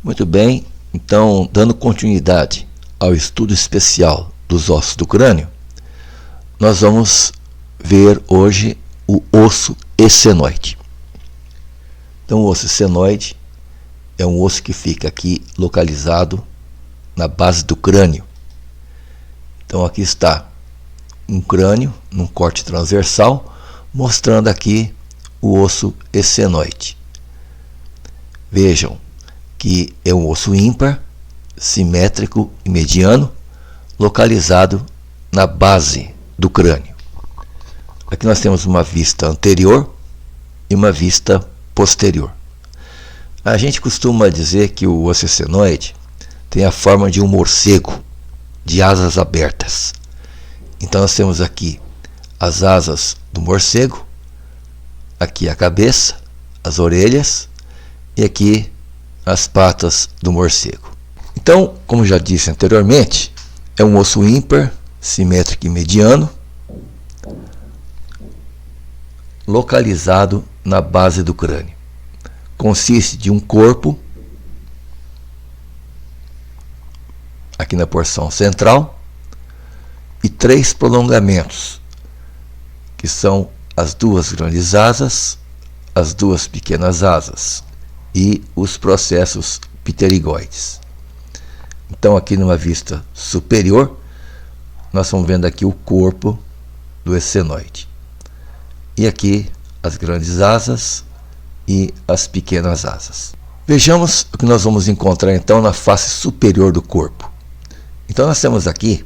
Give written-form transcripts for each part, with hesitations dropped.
Muito bem, então, dando continuidade ao estudo especial dos ossos do crânio, nós vamos ver hoje o osso essenoide. Então, o osso essenoide é um osso que fica aqui localizado na base do crânio. Então, aqui está um crânio num corte transversal, mostrando aqui o osso essenoide. Vejam que é um osso ímpar, simétrico e mediano, localizado na base do crânio. Aqui nós temos uma vista anterior e uma vista posterior. A gente costuma dizer que o osso essenoide tem a forma de um morcego, de asas abertas. Então nós temos aqui as asas do morcego, aqui a cabeça, as orelhas e aqui as patas do morcego. Então, como já disse anteriormente, é um osso ímpar, simétrico e mediano, localizado na base do crânio. Consiste de um corpo, aqui na porção central, e 3 prolongamentos, que são as 2 grandes asas, as 2 pequenas asas e os processos pterigoides. Então, aqui numa vista superior, nós estamos vendo aqui o corpo do essenoide. E aqui as grandes asas e as pequenas asas. Vejamos o que nós vamos encontrar então na face superior do corpo. Então nós temos aqui,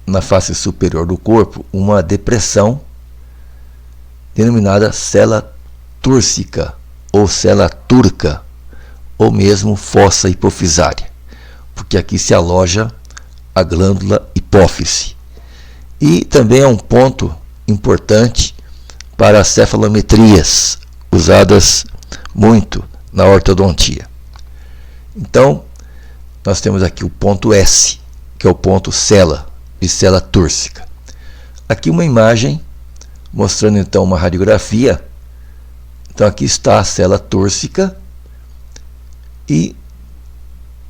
na face superior do corpo, uma depressão denominada sela túrcica ou sela turca, ou mesmo fossa hipofisária, porque aqui se aloja a glândula hipófise. E também é um ponto importante para as cefalometrias, usadas muito na ortodontia. Então, nós temos aqui o ponto S, que é o ponto sela, de sela túrcica. Aqui uma imagem mostrando então uma radiografia. Então aqui está a sela túrcica e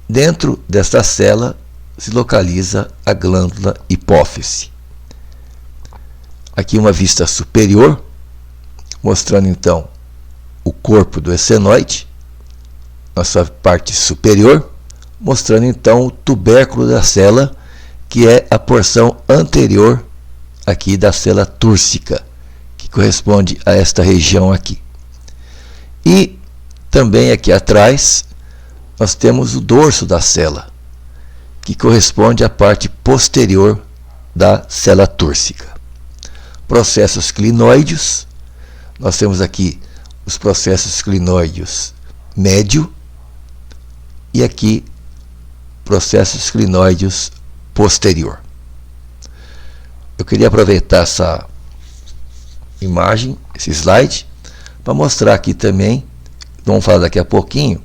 dentro desta sela se localiza a glândula hipófise. Aqui uma vista superior, mostrando então o corpo do essenoide, na sua parte superior, mostrando então o tubérculo da sela, que é a porção anterior aqui da sela túrcica, que corresponde a esta região aqui. E também aqui atrás nós temos o dorso da sela, que corresponde à parte posterior da sela túrcica. Processos clinóideos, nós temos aqui os processos clinóideos médio e aqui processos clinóideos posterior. Eu queria aproveitar essa imagem, esse slide, para mostrar aqui também, vamos falar daqui a pouquinho,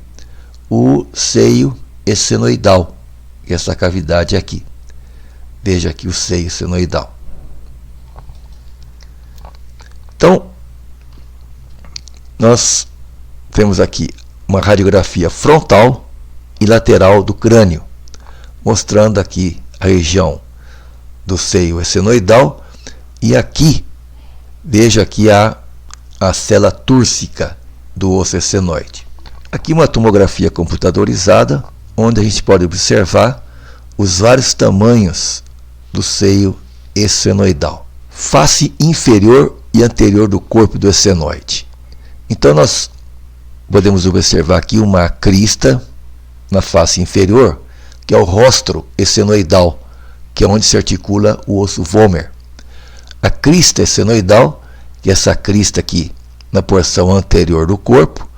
o seio essenoidal, essa cavidade aqui. Veja aqui o seio essenoidal. Então, nós temos aqui uma radiografia frontal e lateral do crânio, mostrando aqui a região do seio essenoidal, e aqui, veja aqui a sela túrcica do osso essenoide. Aqui uma tomografia computadorizada, onde a gente pode observar os vários tamanhos do seio essenoidal. Face inferior e anterior do corpo do essenoide. Então nós podemos observar aqui uma crista na face inferior, que é o rostro essenoidal, que é onde se articula o osso vômer. A crista essenoidal, que é essa crista aqui na porção anterior do corpo,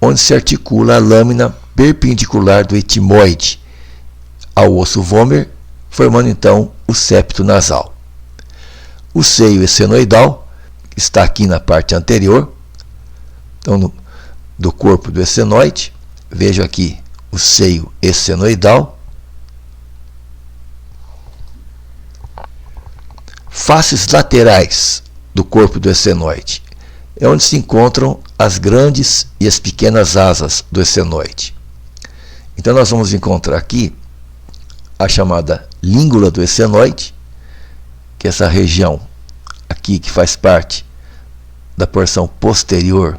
onde se articula a lâmina perpendicular do etimoide ao osso vômer, formando então o septo nasal. O seio essenoidal está aqui na parte anterior, então, do corpo do essenoide. Veja aqui o seio essenoidal. Faces laterais do corpo do essenoide é onde se encontram as grandes e as pequenas asas do essenoide. Então nós vamos encontrar aqui a chamada língula do essenoide, que é essa região aqui que faz parte da porção posterior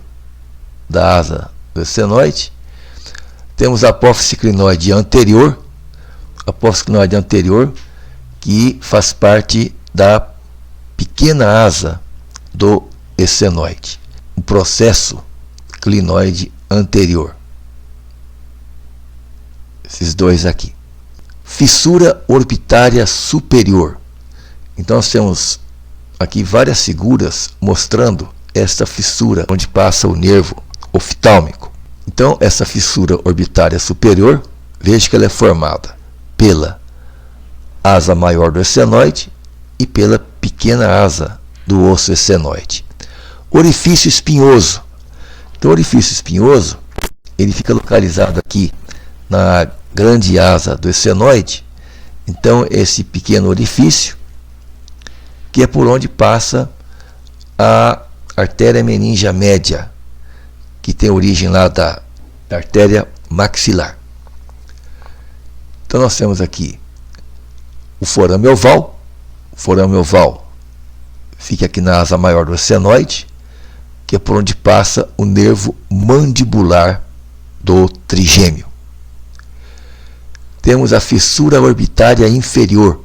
da asa do essenoide. Temos a apófise clinoide anterior, que faz parte da pequena asa do essenoide, o processo clinoide anterior. Esses dois aqui. Fissura orbitária superior. Então nós temos aqui várias figuras mostrando esta fissura onde passa o nervo oftálmico. Então essa fissura orbitária superior, veja que ela é formada pela asa maior do essenoide e pela pequena asa do osso essenoide. Orifício espinhoso. Então o orifício espinhoso, ele fica localizado aqui na grande asa do essenoide. Então esse pequeno orifício, que é por onde passa a artéria meningea média, que tem origem lá da artéria maxilar. Então nós temos aqui o forame oval. O forame oval fica aqui na asa maior do essenoide, que é por onde passa o nervo mandibular do trigêmeo. Temos a fissura orbitária inferior.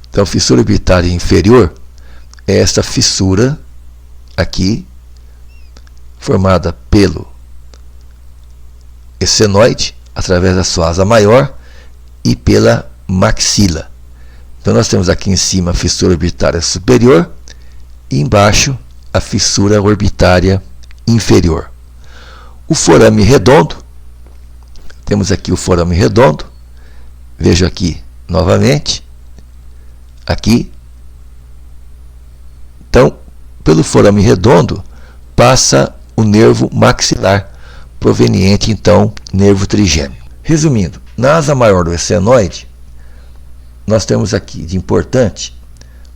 Então, a fissura orbitária inferior é essa fissura aqui, formada pelo essenoide, através da sua asa maior, e pela maxila. Então, nós temos aqui em cima a fissura orbitária superior e embaixo a fissura orbitária inferior. O forame redondo, temos aqui o forame redondo. Veja aqui novamente, aqui. Então, pelo forame redondo passa o nervo maxilar, proveniente então nervo trigêmeo. Resumindo, na asa maior do essenoide, nós temos aqui de importante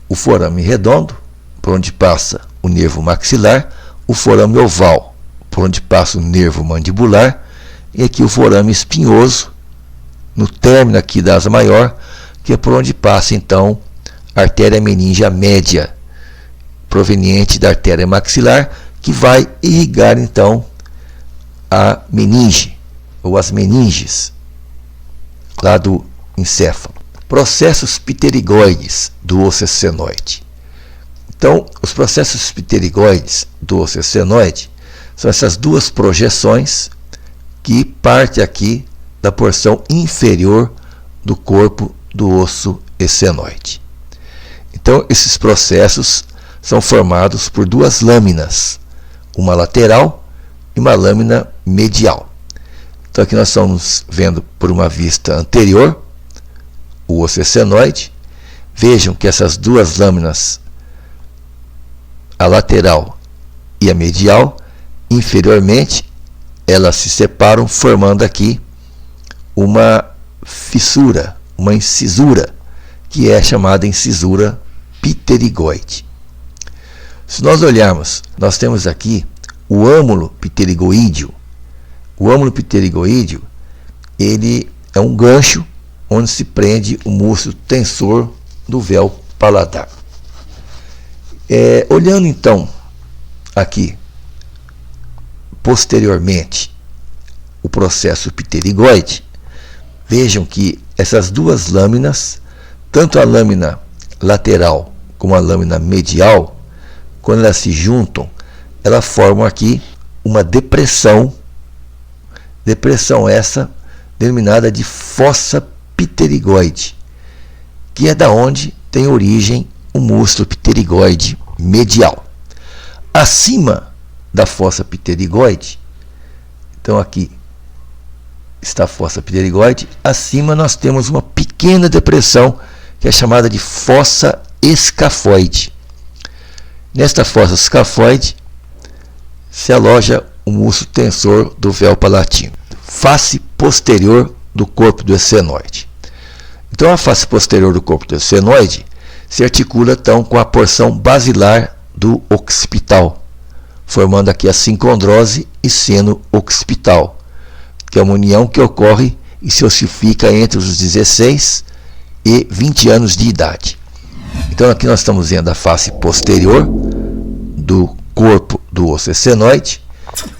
o forame redondo, por onde passa o nervo maxilar, o forame oval, por onde passa o nervo mandibular, e aqui o forame espinhoso, no término aqui da asa maior, que é por onde passa então a artéria meningea média, proveniente da artéria maxilar, que vai irrigar então a meninge, ou as meninges, lá do encéfalo. Processos pterigoides do osso essenoide. Então, os processos pterigoides do osso essenoide são essas duas projeções que partem aqui da porção inferior do corpo do osso essenoide. Então, esses processos são formados por duas lâminas, uma lateral e uma lâmina medial. Então, aqui nós estamos vendo por uma vista anterior o osso essenoide. Vejam que essas duas lâminas, a lateral e a medial, inferiormente, elas se separam, formando aqui uma fissura, uma incisura, que é chamada incisura pterigoide. Se nós olharmos, nós temos aqui o âmulo pterigoídeo. O âmulo pterigoídeo, ele é um gancho onde se prende o músculo tensor do véu paladar. Olhando então aqui posteriormente o processo pterigoide, vejam que essas duas lâminas, tanto a lâmina lateral como a lâmina medial, quando elas se juntam, elas formam aqui uma depressão essa denominada de fossa pterigoide, que é da onde tem origem o músculo pterigoide medial. Acima da fossa pterigoide, então aqui está a fossa pterigoide, acima nós temos uma pequena depressão que é chamada de fossa escafoide. Nesta fossa escafoide se aloja o músculo tensor do véu palatino, face posterior do corpo do essenoide. Então a face posterior do corpo do essenoide se articula então com a porção basilar do occipital, formando aqui a sincondrose e seno occipital, que é uma união que ocorre e se ossifica entre os 16 e 20 anos de idade. Então aqui nós estamos vendo a face posterior do corpo do osso essenoide.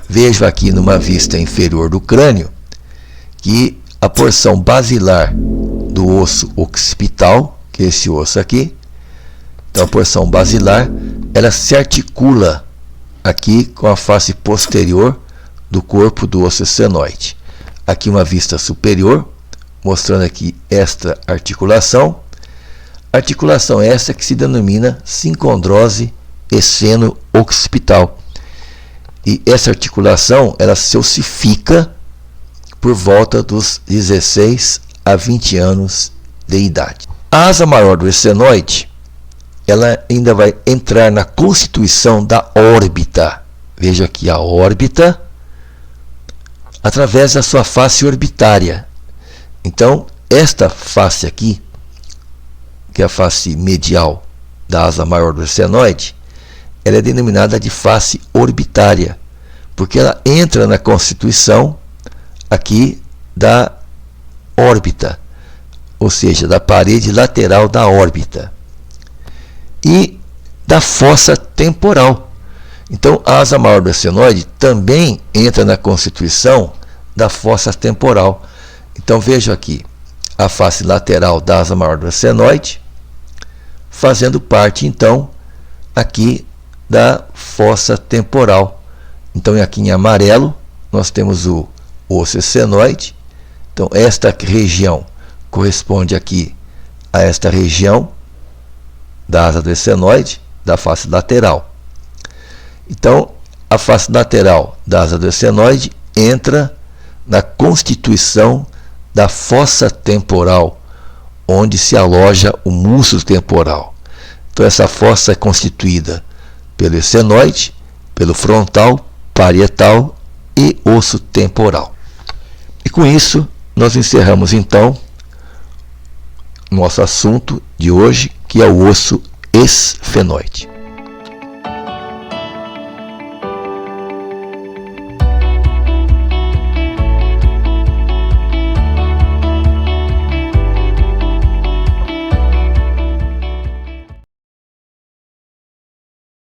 Vejo aqui numa vista inferior do crânio que a porção basilar do osso occipital, que é esse osso aqui, então a porção basilar, ela se articula aqui com a face posterior do corpo do osso essenoide. Aqui uma vista superior, mostrando aqui esta articulação. Articulação essa que se denomina sincondrose esseno-occipital. E essa articulação, ela se ossifica por volta dos 16 a 20 anos de idade. A asa maior do essenoide, ela ainda vai entrar na constituição da órbita. Veja aqui a órbita, através da sua face orbitária. Então, esta face aqui, que é a face medial da asa maior do essenoide, ela é denominada de face orbitária, porque ela entra na constituição aqui da órbita, ou seja, da parede lateral da órbita, e da fossa temporal. Então, a asa maior do essenoide também entra na constituição da fossa temporal. Então, vejo aqui a face lateral da asa maior do essenoide, fazendo parte, então, aqui da fossa temporal. Então, aqui em amarelo, nós temos o osso essenoide. Então, esta região corresponde aqui a esta região da asa do essenoide, da face lateral. Então, a face lateral da asa do essenoide entra na constituição da fossa temporal, onde se aloja o músculo temporal. Então, essa fossa é constituída pelo essenoide, pelo frontal, parietal e osso temporal. E com isso, nós encerramos então nosso assunto de hoje, que é o osso esfenoide.